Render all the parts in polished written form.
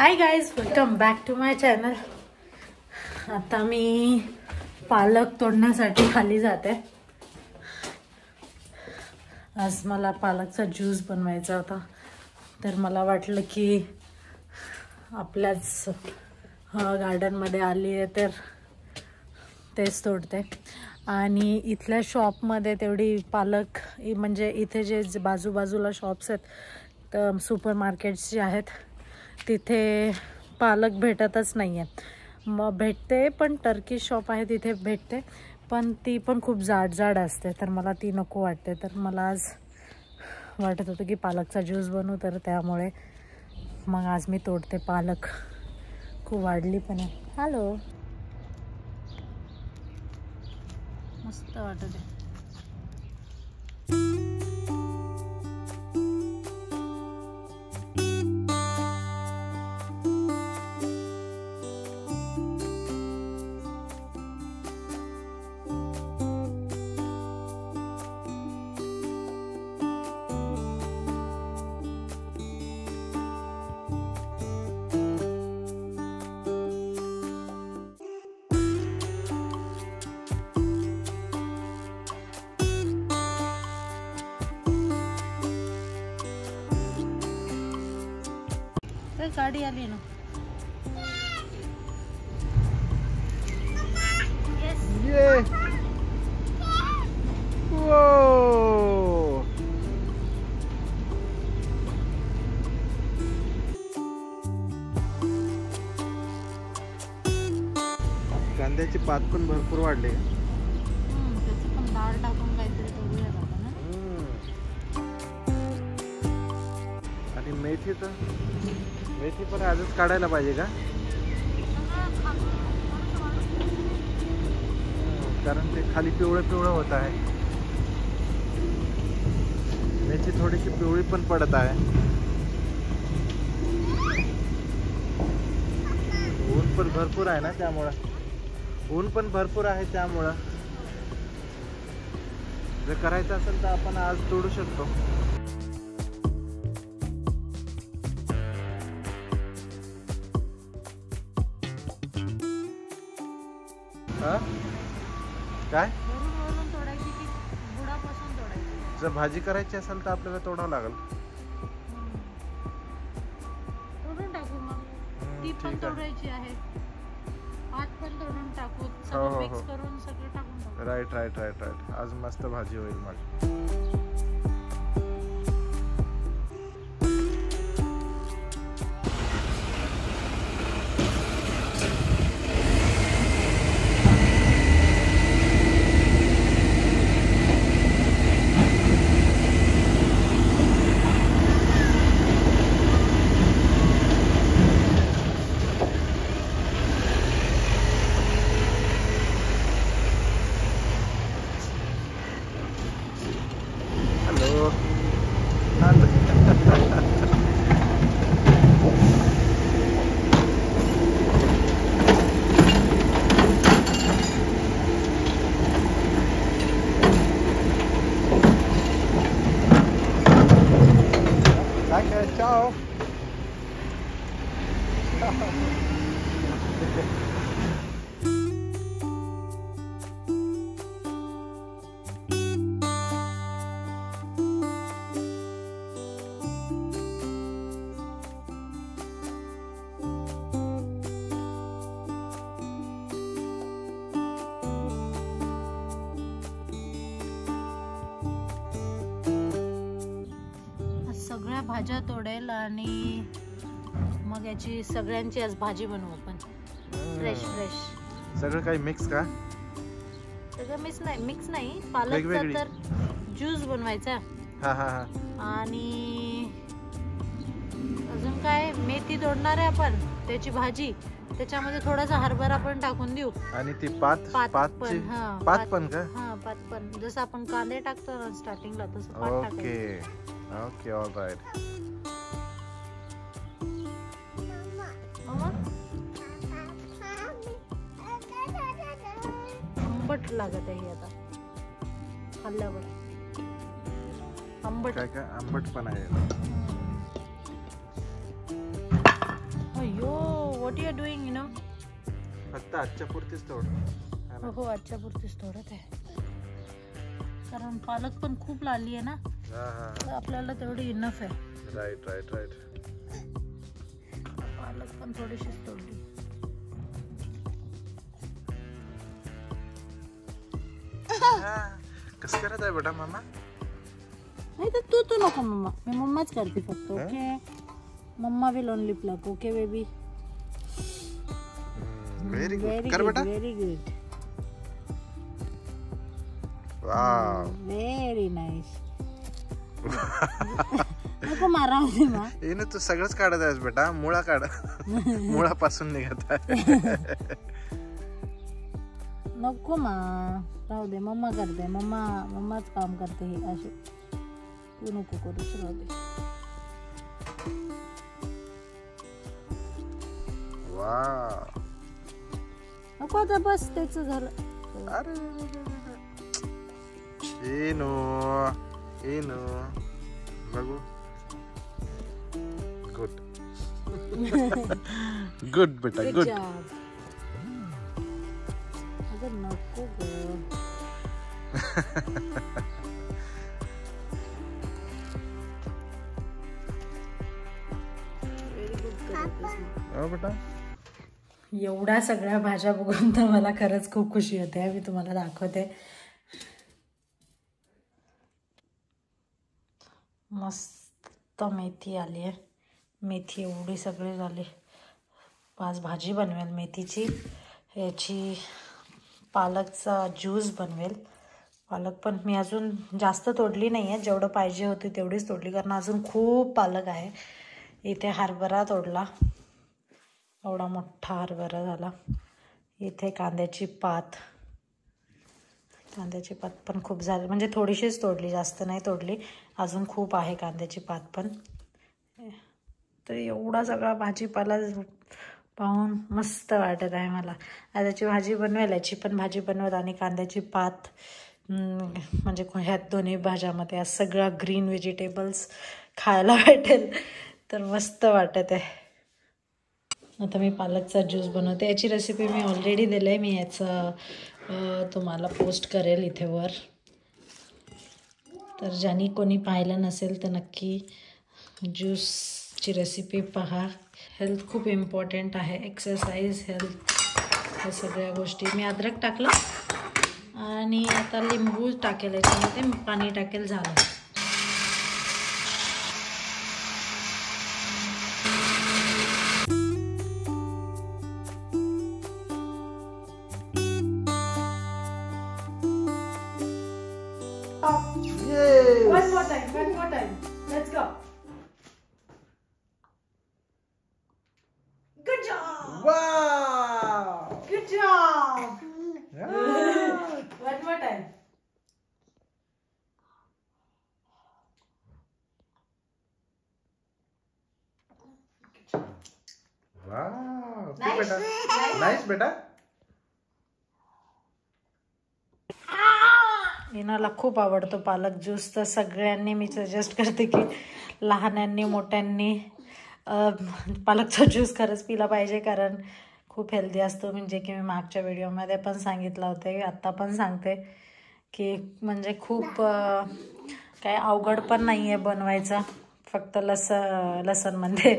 High guys, welcome back to my channel. आता मी पालक तोडण्यासाठी खाली जाते। आज मला पालकचा ज्यूस बनवायचा होता, तर मला वाटलं की आपल्याच गार्डनमध्ये आली आहे तर तेच तोडते। आणि इथल्या शॉपमध्ये तेवढी पालक म्हणजे इथे जे बाजूबाजूला शॉप्स आहेत तर सुपर मार्केट्स जे आहेत तिथे पालक भेटतच नाही आहे। मग भेटते पण टर्किश शॉप आहे तिथे भेटते, पण ती पण खूप जाड असते, तर मला ती नको वाटते। तर मला आज वाटत होतं की पालकचा ज्यूस बनवू, तर त्यामुळे मग आज मी तोडते पालक। खूप वाढली पण आहे। हॅलो, मस्त वाटत आहे। गाड़ी आली ना। ये वो कांद्याची पात पण भरपूर वाढले। त्याची पण डाळ टाकून काहीतरी करूया आपण ना। आणि मेथी पण आजच काढायला पाहिजे का? कारण ते खाली पिवळं होत आहे। मेथी थोडीशी पिवळी पण पडत आहे। ऊन पण भरपूर आहे ना, त्यामुळं जर करायचं असेल तर आपण आज तोडू शकतो। काय तोडायची की बुडापासून तोडायची? जर भाजी करायची असेल तर आपल्याला तोडावं लागेल। तोडून टाकू मग। ती पण तोडायची आहे, पात पण तोडून टाकू, हो, सगळं मिक्स करून सगळं टाकून टाकू। राईट। आज मस्त भाजी होईल माझी। Ciao. सगळ्या भाज्या तोडेल आणि मग याची सगळ्यांची आज भाजी बनवू आपण। फ्रेश सगळं काही मिक्स का? सगळं मिक्स नाही, पालकचा तर ज्यूस बनवायचा। आणि अजून काय, मेथी तोडणार आहे आपण, त्याची भाजी, त्याच्यामध्ये थोडासा हरभरा पण टाकून देऊ। आणि ती पात पण का? पात पण जसं आपण कांदे टाकतो ना स्टार्टिंगला, तसं पात टाकायचं। Okay all right. आंबट लागत आहे आता खाल्ल्यावर। आंबट काय आंबट पण आहे। What you are doing you know? फक्त आजच्या पुरतीच तोड. हो आजच्या पुरतीच तोडत आहे, कारण पालक पण खूप लाली आहे ना, तर आपल्याला तेवढी इनफ आहे. Right right right. पालक पण थोडीशीच तोडली. कसं करत आहे बेटा मामा? नाही तर तू नको मम्मा, मी मम्माच करते फक्त. Okay mamma will only pluck. Okay baby. Very good. कर बेटा. Very good. Wow very nice. नको मारा होते मा. येणं तू सगळंच काढत आहेस बेटा. मुळा काढ. मुळापासून निघत आहे. नको मा, राहू दे. मम्मा करते. मम्माच काम करते हे असे. तू नको करूच, राहू दे. वाव. नको आता बस, त्याच झालं. अरे येनो बघू. गुड. गुड बेटा गुड. अगं नको ग. बेटा एवढ्या सगळ्या भाज्या बघून तर मला खरंच खूप खुशी होते. मी तुम्हाला दाखवते. मस्त मेथी आली आहे. मेथी एवढी सगळी झाली. आज भाजी बनवेल मेथीची. याची पालकचा ज्यूस बनवेल. पालक पण मी अजून जास्त तोडली नाही आहे, जेवढं पाहिजे होती तेवढीच तोडली, कारण अजून खूप पालक आहे. इथे हरभरा तोडला, एवढा मोठा हरभरा झाला. इथे कांद्याची पात पण खूप झाली, म्हणजे थोडीशीच तोडली, जास्त नाही तोडली. अजून खूप आहे कांद्याची पात पण. तर एवढा सगळा भाजीपाला पाहून मस्त वाटत आहे मला. आताची भाजी बनवेल, याची पण भाजी बनवेल आणि कांद्याची पात, म्हणजे ह्यात दोन्ही भाज्यामध्ये आज सगळं ग्रीन व्हेजिटेबल्स खायला भेटेल, तर मस्त वाटत आहे. आता मी पालकचा ज्यूस बनवते. याची रेसिपी मी ऑलरेडी दिली आहे. मी याचं तुम्हाला पोस्ट करेल इथे वर, तर ज्यांनी कोणी पाहिलं नसेल तर नक्की ज्यूसची रेसिपी पहा. हेल्थ खूप इम्पॉर्टंट आहे. एक्सरसाइज, हेल्थ, ह्या सगळ्या गोष्टी. मी अद्रक टाकलं आणि आता लिंबू टाकेल, याच्यामध्ये पाणी टाकेल, झालं. One more time. Let's go. Good job. Wow. Good job. Yeah. One more time. Wow. Nice. बेटा. Nice बेटा. इनाला खूप आवडतो पालक ज्यूस, तर सगळ्यांनी मी सजेस्ट करते की लहानांनी मोठ्यांनी पालकचा ज्यूस खरंच पिला पाहिजे, कारण खूप हेल्दी असतो. म्हणजे की मी मागच्या व्हिडिओमध्ये पण सांगितलं होते, आत्ता पण सांगते की म्हणजे खूप काय अवघड पण नाही आहे बनवायचं. फक्त लसणमध्ये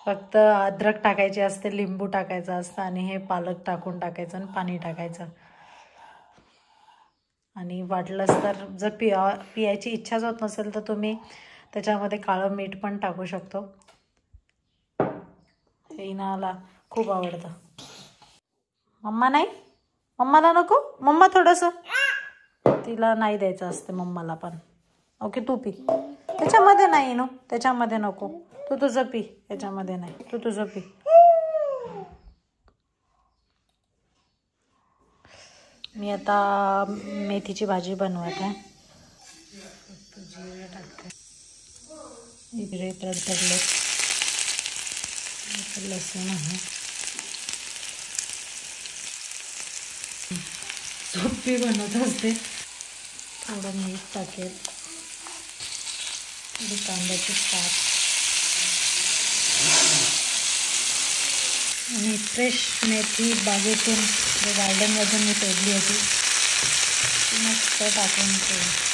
फक्त अद्रक टाकायची असते, लिंबू टाकायचं असतं आणि हे पालक टाकून टाकायचं आणि पाणी टाकायचं. आणि वाटलंच तर जर पियाची इच्छाच होत नसेल तर तुम्ही त्याच्यामध्ये काळं मीठ पण टाकू शकतो. हे इनाला खूप आवडतं. मम्मा नाही, मम्माला नको. मम्मा थोडंसं, तिला नाही द्यायचं असतं मम्माला पण. ओके तू पी. त्याच्यामध्ये नाही नो, त्याच्यामध्ये नको. तू तुझं पी, त्याच्यामध्ये नाही. तू तुझं पी. मी आता मेथीची भाजी बनवत आहे. जिरे टाकते, जिरे तडतडले, लसूण आहे, सोपी बनवत असते. थोडं मीठ टाकेल, थोडी कांद्याची पात, आणि फ्रेश मेथी बागेतून गार्डनमधून मी तोडली होती ती मस्त टाकून ठेवली.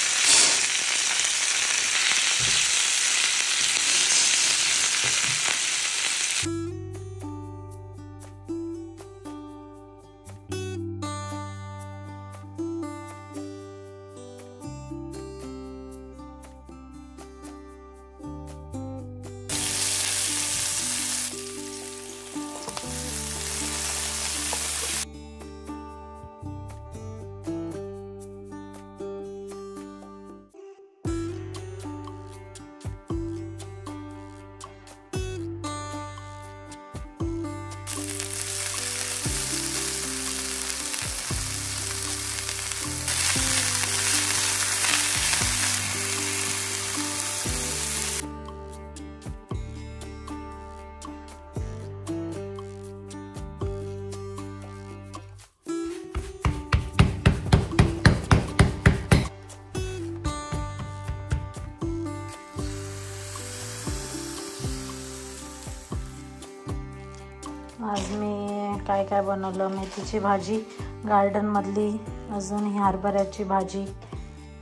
आज मी काय काय बनवलं, मेथीची भाजी गार्डनमधली, अजून ही हरभऱ्याची भाजी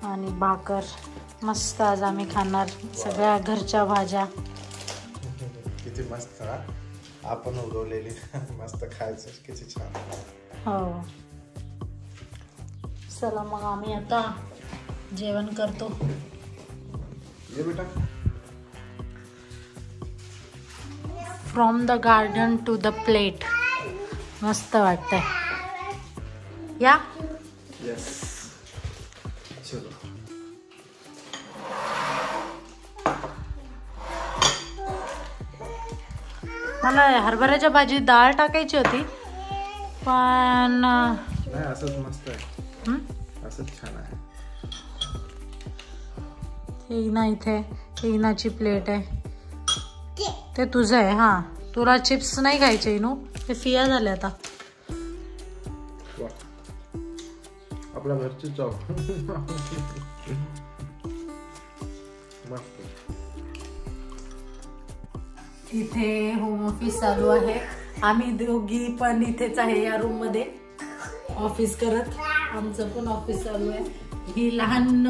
आणि भाकर. मस्त आज आम्ही खाणार सगळ्या घरच्या भाज्या. किती मस्त आपण उगवलेली मस्त खायचं, किती छान. हो चला मग आम्ही आता जेवण करतो. ये बेटा. From the garden to the plate. मस्त वाटतंय. या यस चलो. मला हरभऱ्याच्या भाजीत डाळ टाकायची होती पण नाही, असंच मस्त आहे. असंच छान आहे. हे इना इथे, हे इनाची प्लेट आहे, ते तुझं आहे. हा तुला चिप्स नाही खायचे इनू, ते फिया झाले आता. आपल्या घरची चव मस्त. इथे होम ऑफिस चालू आहे. आम्ही दोघी पण इथेच आहे या रूम मध्ये ऑफिस करत. आमचं पण ऑफिस चालू आहे. ही लहान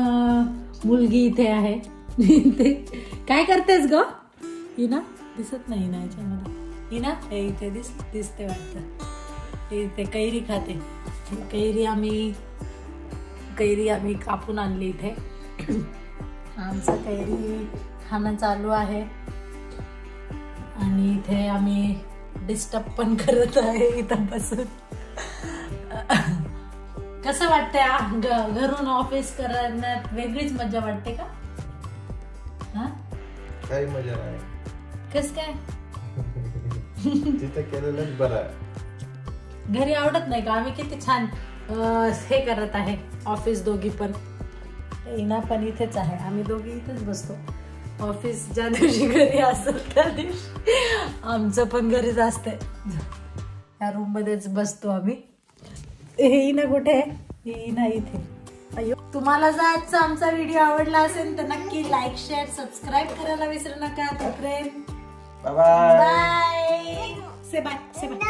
मुलगी इथे आहे. इथे काय करतेस ग इना? दिसत नाही ना याच्यामध्ये. इना हे इथे दिसते वाटतं. इथे कैरी खाते. कैरी आम्ही कापून आणली इथे. आमचं कैरी खाणं चालू आहे आणि इथे आम्ही डिस्टर्ब पण करत आहे इथं बसून. कसं वाटतंय घरून ऑफिस करण्यात? वेगळीच मजा वाटते का? हा काही मजा नाही. कस काय? तिथे केलेलंच बरं आहे. घरी आवडत नाही का? आम्ही किती छान हे करत आहे ऑफिस दोघी पण. इना पण इथेच आहे. आम्ही दोघी इथेच बसतो. ऑफिस ज्या दिवशी घरी असेल त्या दिवशी आमचं पण घरीच असते. या रूम मध्येच बसतो आम्ही. हे इना कुठे आहे? ही इना इथे. अयो, तुम्हाला जर आजचा आमचा व्हिडिओ आवडला असेल तर नक्की लाईक, शेअर, सबस्क्राईब करायला विसरू नका. तोपर्यंत बाय. से बाय.